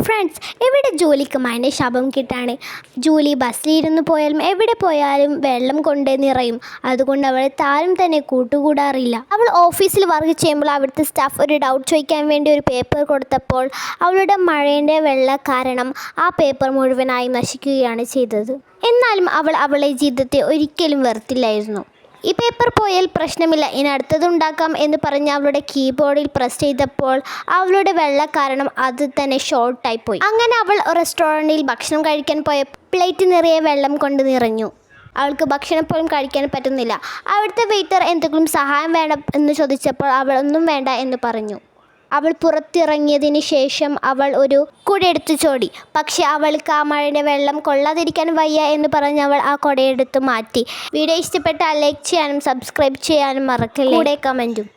Friends, എവിടെ ജോലിക്ക് മഴ ശാപം കിട്ടാണ്. ജോലി ബസ്സിലിരുന്ന് പോയാലും എവിടെ പോയാലും വെള്ളം കൊണ്ട് നിറയും. അതുകൊണ്ട് അവൾ താരം തന്നെ കൂട്ടുകൂടാറില്ല. അവൾ ഓഫീസിൽ വർക്ക് ചെയ്യുമ്പോൾ അവിടുത്തെ സ്റ്റാഫ് ഒരു ഡൗട്ട് ചോദിക്കാൻ വേണ്ടി ഒരു പേപ്പർ കൊടുത്തപ്പോൾ അവളുടെ മഴയുടെ വെള്ള കാരണം ആ പേപ്പർ മുഴുവനായി നശിക്കുകയാണ് ചെയ്തത്. എന്നാലും അവൾ അവളുടെ ജീവിതത്തെ ഒരിക്കലും വെറുത്തില്ലായിരുന്നു. ഈ പേപ്പർ പോയാൽ പ്രശ്നമില്ല, ഇനി അടുത്തതുണ്ടാക്കാം എന്ന് പറഞ്ഞ് അവളുടെ കീബോർഡിൽ പ്രസ് ചെയ്തപ്പോൾ അവളുടെ വെള്ള കാരണം അത് തന്നെ ഷോർട്ടായി പോയി. അങ്ങനെ അവൾ റെസ്റ്റോറൻറ്റിൽ ഭക്ഷണം കഴിക്കാൻ പോയ പ്ലേറ്റ് നിറയെ വെള്ളം കൊണ്ട് നിറഞ്ഞു. അവൾക്ക് ഭക്ഷണം പോലും കഴിക്കാൻ പറ്റുന്നില്ല. അവിടുത്തെ വെയിറ്റർ എന്തെങ്കിലും സഹായം വേണം എന്ന് ചോദിച്ചപ്പോൾ അവൾ ഒന്നും വേണ്ട എന്ന് പറഞ്ഞു. അവൾ പുറത്തിറങ്ങിയതിന് ശേഷം അവൾ ഒരു കുടയെടുത്ത് ചോടി. പക്ഷെ അവൾക്ക് ആ മഴയുടെ വെള്ളം കൊള്ളാതിരിക്കാൻ വയ്യ എന്ന് പറഞ്ഞ് അവൾ ആ കുടയെടുത്ത് മാറ്റി. വീഡിയോ ഇഷ്ടപ്പെട്ടാൽ ലൈക്ക് ചെയ്യാനും സബ്സ്ക്രൈബ് ചെയ്യാനും മറക്കല്ലേ. കൂടെ കമൻറ്റും.